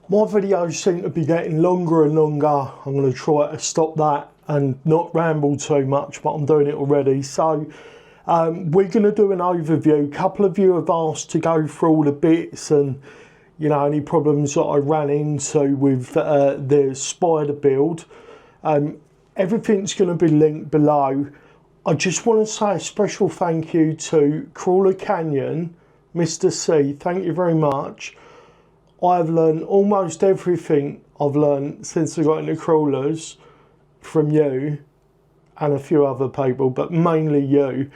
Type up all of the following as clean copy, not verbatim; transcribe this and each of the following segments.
My videos seem to be getting longer and longer. I'm going to try to stop that and not ramble too much, but I'm doing it already. So we're going to do an overview. A couple of you have asked to go through all the bits and, you know, any problems that I ran into with the Spidey Build. Everything's going to be linked below. I just want to say a special thank you to Crawler Canyon, Mr. C. Thank you very much. I've learned almost everything I've learned since I got into crawlers from you and a few other people, but mainly you.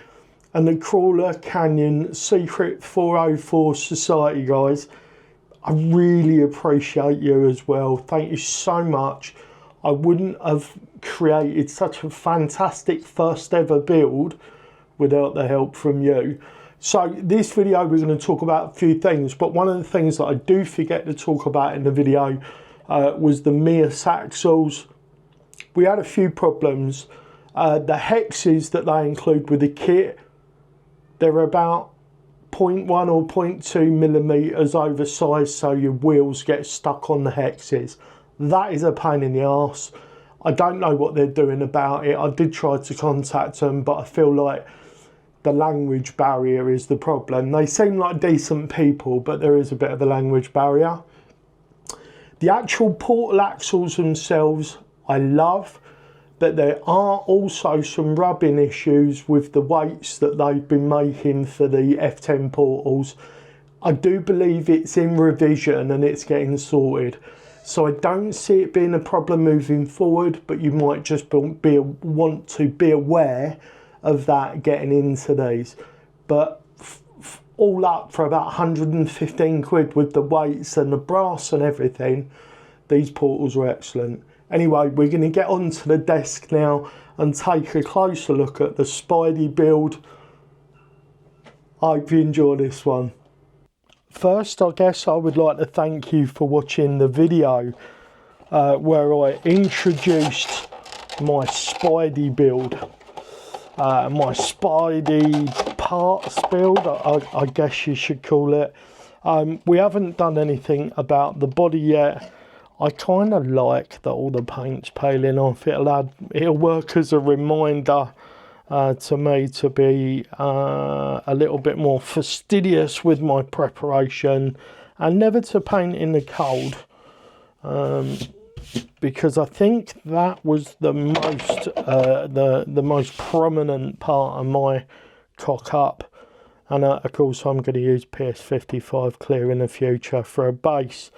And the Crawler Canyon Secret 404 Society, guys, I really appreciate you as well. Thank you so much. I wouldn't have created such a fantastic first ever build without the help from you. So this video we're going to talk about a few things, but one of the things that I do forget to talk about in the video was the MEUS axles. We had a few problems. The hexes that they include with the kit, they're about 0.1 or 0.2 millimeters oversized, so your wheels get stuck on the hexes. That is a pain in the arse. I don't know what they're doing about it. I did try to contact them, but I feel like the language barrier is the problem. They seem like decent people, but there is a bit of a language barrier. The actual portal axles themselves, I love, but there are also some rubbing issues with the weights that they've been making for the F10 portals. I do believe it's in revision and it's getting sorted. So I don't see it being a problem moving forward, but you might just want to be aware of that getting into these. But all up for about 115 quid with the weights and the brass and everything, these portals are excellent. Anyway, we're going to get onto the desk now and take a closer look at the Spidey Build. I hope you enjoy this one. First, I guess I would like to thank you for watching the video where I introduced my Spidey build. My Spidey parts build, I guess you should call it. We haven't done anything about the body yet. I kind of like that all the paint's peeling off. It'll work as a reminder to me to be a little bit more fastidious with my preparation and never to paint in the cold. Because I think that was the most prominent part of my cock up, and of course I'm going to use PS55 clear in the future for a base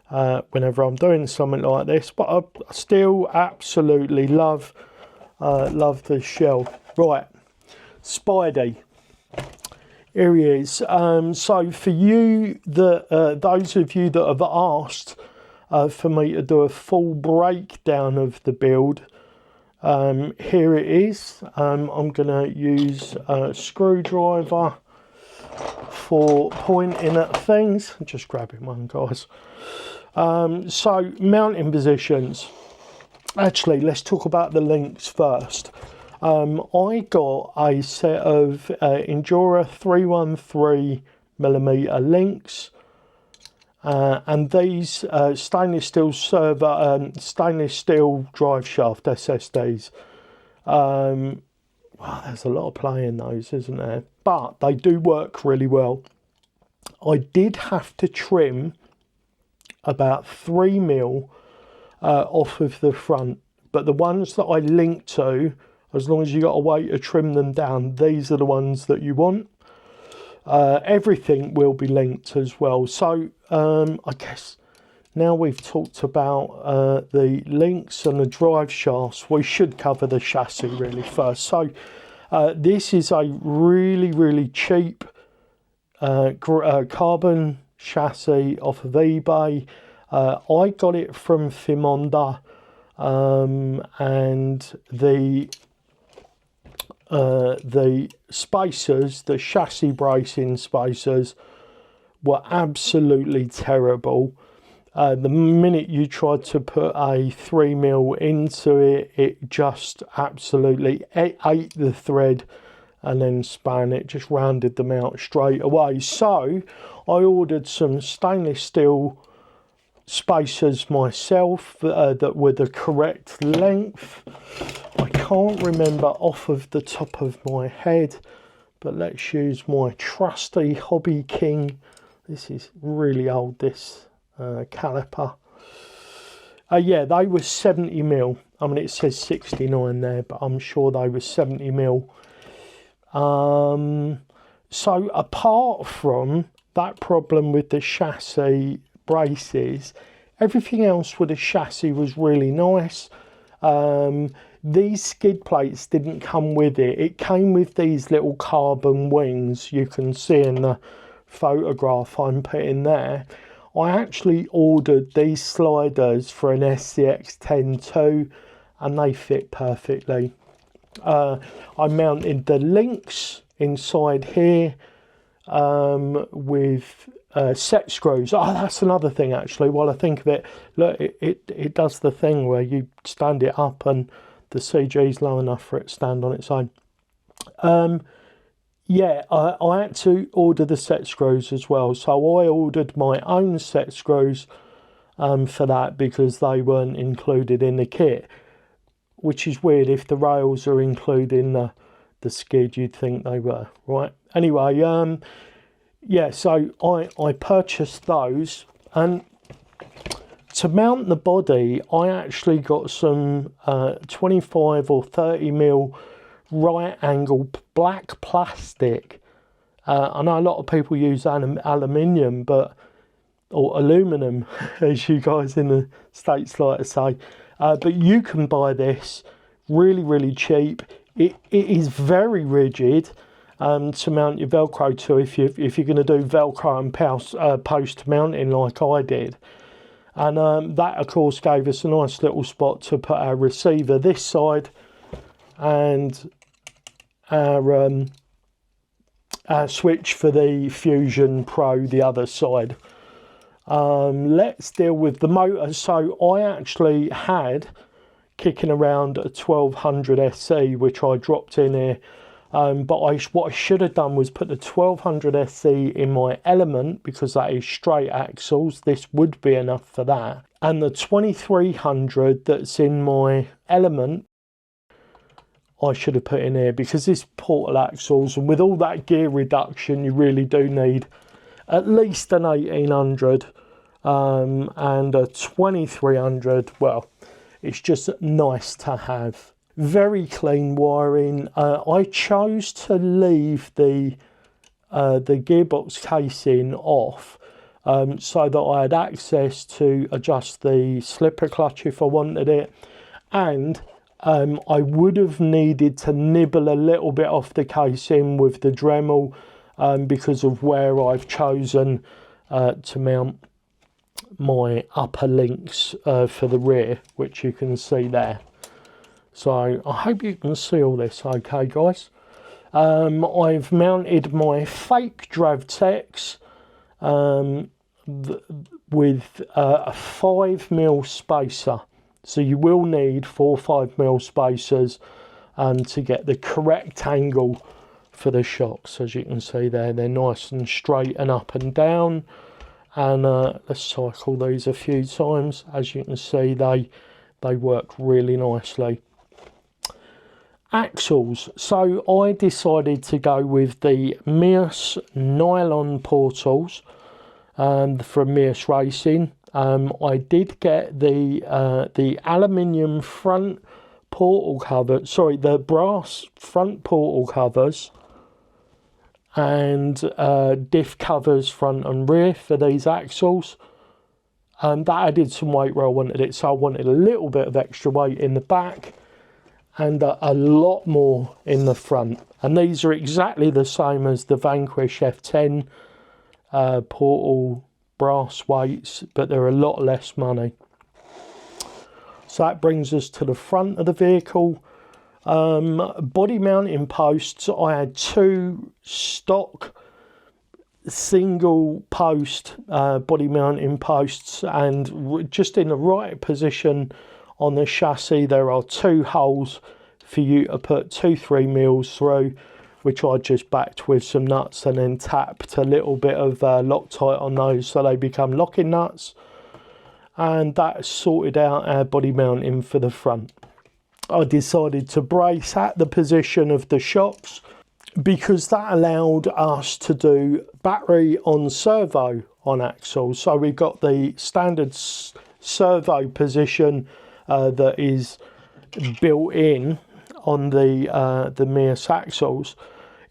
whenever I'm doing something like this. But I still absolutely love this shell. Right, Spidey. Here he is. So for you, those of you that have asked for me to do a full breakdown of the build, here it is. I'm going to use a screwdriver for pointing at things. Just grabbing one, guys. So mounting positions. Actually, let's talk about the links first. I got a set of Endura 313mm links. And these stainless steel drive shaft SSDs. Wow, there's a lot of play in those, isn't there? But they do work really well. I did have to trim about 3mm off of the front, but the ones that I linked to, as long as you got a way to trim them down, these are the ones that you want. Everything will be linked as well. So I guess now we've talked about the links and the drive shafts, we should cover the chassis really first. So this is a really cheap carbon chassis off of eBay. I got it from Fimonda, and the spacers, the chassis bracing spacers, were absolutely terrible. The minute you tried to put a 3mm into it, it just absolutely ate the thread and then span it, just rounded them out straight away. So I ordered some stainless steel spacers myself that were the correct length. I can't remember off of the top of my head, but let's use my trusty Hobby King. This is really old, this caliper. Yeah, they were 70mm. I mean, it says 69 there, but I'm sure they were 70mm. So apart from that problem with the chassis braces, everything else with the chassis was really nice. These skid plates didn't come with it. It came with these little carbon wings you can see in the photograph I'm putting there. I actually ordered these sliders for an SCX-10 too, and they fit perfectly. I mounted the links inside here with set screws. Oh, that's another thing actually, while I think of it. Look, it does the thing where you stand it up and the CG is low enough for it to stand on its own. Yeah, I had to order the set screws as well. So I ordered my own set screws for that because they weren't included in the kit. Which is weird. If the rails are included in the skid, you'd think they were, right? Anyway, yeah, so I purchased those, and to mount the body, I actually got some 25 or 30mm right angle black plastic. I know a lot of people use aluminium, or aluminum, as you guys in the States like to say. But you can buy this really, really cheap. It is very rigid to mount your Velcro to if you're going to do Velcro and post mounting like I did. And that, of course, gave us a nice little spot to put our receiver this side and our switch for the Fusion Pro the other side. Let's deal with the motor. So I actually had kicking around a 1200 SE, which I dropped in here. But what I should have done was put the 1200 SE in my Element, because that is straight axles. This would be enough for that. And the 2300 that's in my Element, I should have put in here, because this portal axles, and with all that gear reduction, you really do need at least an 1800 and a 2300. Well, it's just nice to have. Very clean wiring. I chose to leave the gearbox casing off so that I had access to adjust the slipper clutch if I wanted it, and I would have needed to nibble a little bit off the casing with the Dremel because of where I've chosen to mount my upper links for the rear, which you can see there. So I hope you can see all this okay, guys. I've mounted my fake Dravtex with a 5mm spacer. So you will need 4 5mm spacers to get the correct angle for the shocks. As you can see there, they're nice and straight and up and down. And let's cycle these a few times. As you can see, they work really nicely. Axles. So I decided to go with the MEUS nylon portals from MEUS Racing. I did get the aluminium front portal cover, sorry, the brass front portal covers and diff covers front and rear for these axles. That added some weight where I wanted it, so I wanted a little bit of extra weight in the back and a lot more in the front. And these are exactly the same as the Vanquish F10 portal brass weights, but they're a lot less money. So that brings us to the front of the vehicle. Body mounting posts, I had 2 stock single post body mounting posts, and just in the right position on the chassis there are 2 holes for you to put 2-3mm through, which I just backed with some nuts and then tapped a little bit of Loctite on those so they become locking nuts. and that sorted out our body mounting for the front. I decided to brace at the position of the shocks because that allowed us to do battery on servo on axle. So we got the standard servo position that is built in on the MEUS axles,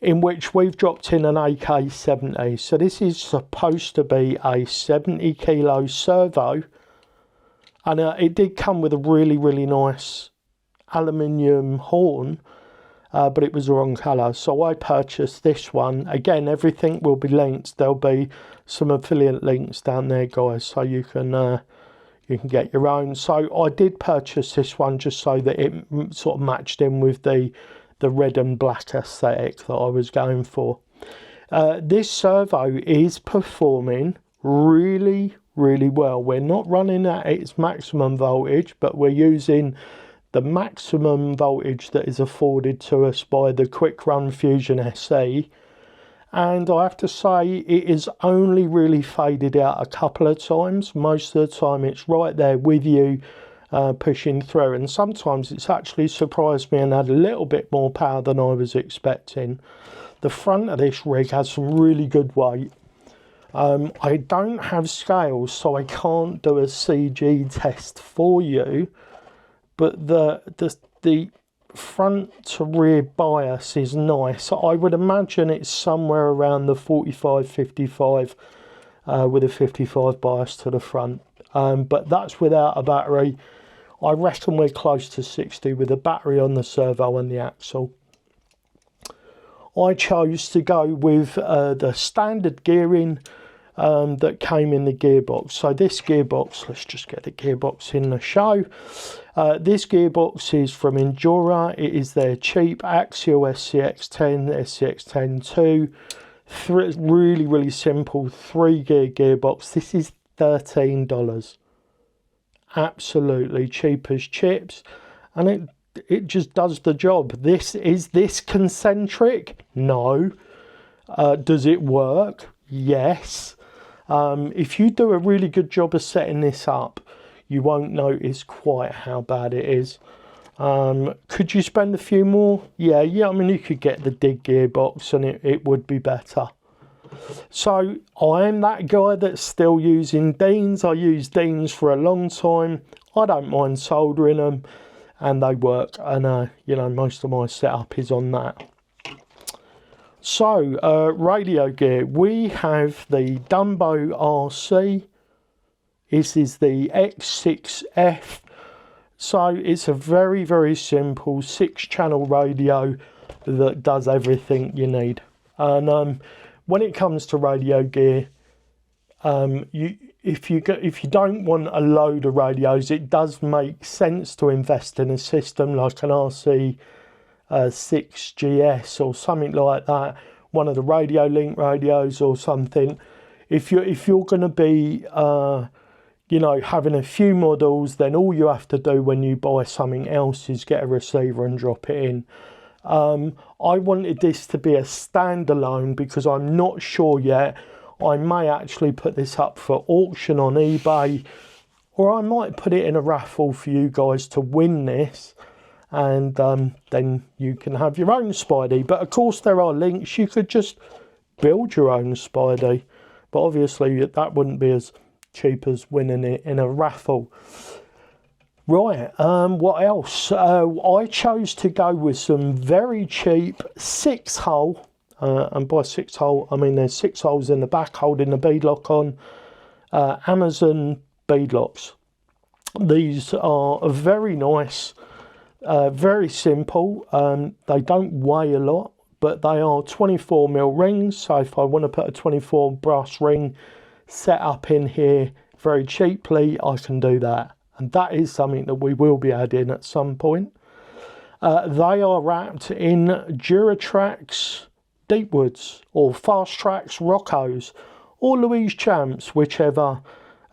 in which we've dropped in an AK-70. So this is supposed to be a 70 kilo servo, and it did come with a really nice aluminium horn, but it was the wrong colour, so I purchased this one. Again, everything will be linked. There'll be some affiliate links down there, guys, so you can get your own. So I did purchase this one just so that it sort of matched in with the red and black aesthetic that I was going for. This servo is performing really well. We're not running at its maximum voltage, but we're using the maximum voltage that is afforded to us by the Quick Run Fusion SE, and I have to say it is only really faded out a couple of times. Most of the time it's right there with you, pushing through, and sometimes it's actually surprised me and had a little bit more power than I was expecting. The front of this rig has some really good weight. I don't have scales, so I can't do a CG test for you, but the front to rear bias is nice. I would imagine it's somewhere around the 45-55 with a 55 bias to the front, but that's without a battery. I reckon we're close to 60 with a battery on the servo and the axle. I chose to go with the standard gearing that came in the gearbox. So this gearbox, let's just get the gearbox in the show. This gearbox is from Endura. It is their cheap Axial SCX10, SCX10 2. Really simple 3-gear gearbox. This is $13. Absolutely cheap as chips, and it just does the job. Is this concentric? No. Does it work? Yes. If you do a really good job of setting this up, you won't notice quite how bad it is. Could you spend a few more? Yeah, I mean, you could get the dig gearbox and it would be better. So I am that guy that's still using Deans. I used Deans for a long time. I don't mind soldering them, and they work, and you know, most of my setup is on that. So radio gear, we have the Dumbo RC. This is the X6F. So it's a very simple 6-channel radio that does everything you need. And when it comes to radio gear, if you don't want a load of radios, it does make sense to invest in a system like an RC 6GS or something like that, one of the Radio Link radios or something. If you're going to be you know, having a few models, then all you have to do when you buy something else is get a receiver and drop it in. I wanted this to be a standalone because I'm not sure yet. I may actually put this up for auction on eBay, or I might put it in a raffle for you guys to win this, and then you can have your own Spidey. But of course there are links. You could just build your own Spidey, but obviously that wouldn't be as cheap as winning it in a raffle. Right, what else? I chose to go with some very cheap 6-hole, and by 6-hole I mean there's 6 holes in the back holding the beadlock on, Amazon beadlocks. These are very nice, very simple. They don't weigh a lot, but they are 24mm rings, so if I want to put a 24 brass ring set up in here very cheaply, I can do that. And that is something that we will be adding at some point. They are wrapped in Duratrax Deepwoods or Fast Tracks Roccos or Louise Champs, whichever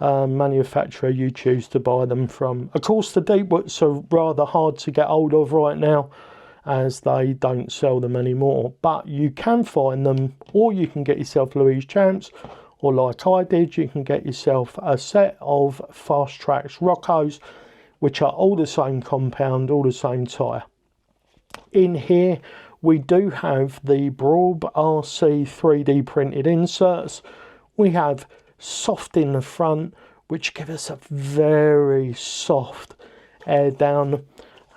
manufacturer you choose to buy them from. Of course, the Deepwoods are rather hard to get hold of right now as they don't sell them anymore, but you can find them, or you can get yourself Louise Champs, or like I did, you can get yourself a set of Fast Tracks Roccos, which are all the same compound, all the same tyre. In here, we do have the Brawl RC 3D printed inserts. We have soft in the front, which give us a very soft air down.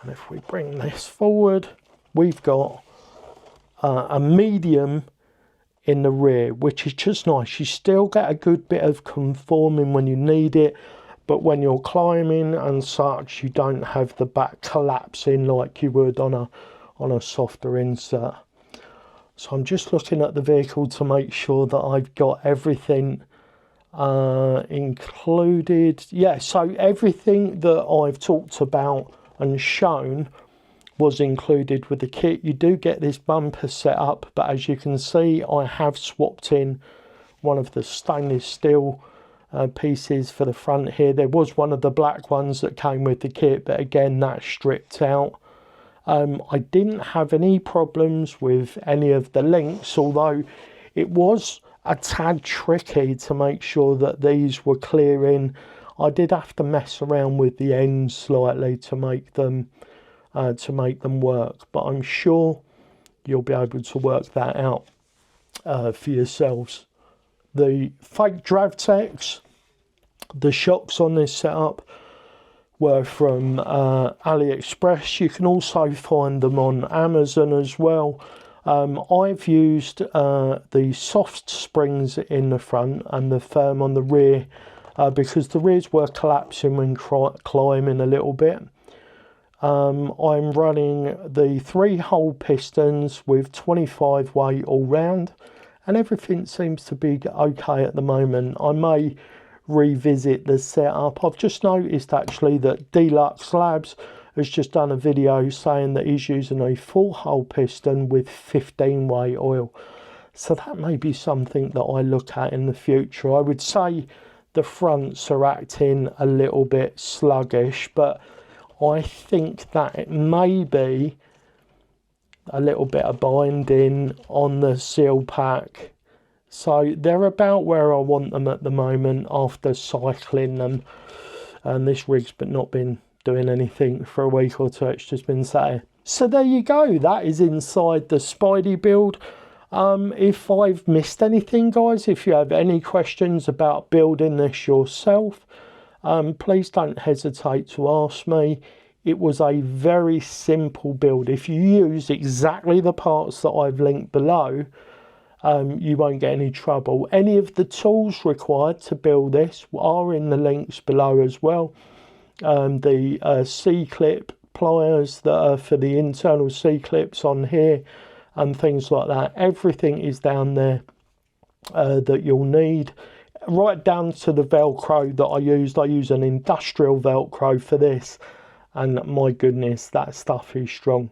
And if we bring this forward, we've got a medium in the rear, which is just nice. You still get a good bit of conforming when you need it, but when you're climbing and such, you don't have the back collapsing like you would on a softer insert. So I'm just looking at the vehicle to make sure that I've got everything included. Yeah, so everything that I've talked about and shown was included with the kit. You do get this bumper set up, but as you can see, I have swapped in one of the stainless steel pieces for the front here. There was one of the black ones that came with the kit, but again, that's stripped out. I didn't have any problems with any of the links, although it was a tad tricky to make sure that these were clearing. I did have to mess around with the ends slightly to make them work, but I'm sure you'll be able to work that out for yourselves. The fake Dravtex, the shocks on this setup were from AliExpress. You can also find them on Amazon as well. I've used the soft springs in the front and the firm on the rear because the rears were collapsing when climbing a little bit. I'm running the 3-hole pistons with 25 weight all round, and everything seems to be okay at the moment. I may revisit the setup. I've just noticed actually that Deluxe Labs has just done a video saying that he's using a 4-hole piston with 15 weight oil. So that may be something that I look at in the future. I would say the fronts are acting a little bit sluggish, but I think that it may be a little bit of binding on the seal pack. So they're about where I want them at the moment after cycling them. And this rig's but not been doing anything for a week or two. It's just been sat here. So there you go. That is inside the Spidey build. If I've missed anything, guys, if you have any questions about building this yourself, please don't hesitate to ask me. It was a very simple build. If you use exactly the parts that I've linked below, you won't get any trouble. Any of the tools required to build this are in the links below as well. The C-clip pliers that are for the internal C-clips on here and things like that. Everything is down there that you'll need. Right down to the Velcro that I used. I use an industrial Velcro for this. And my goodness, that stuff is strong.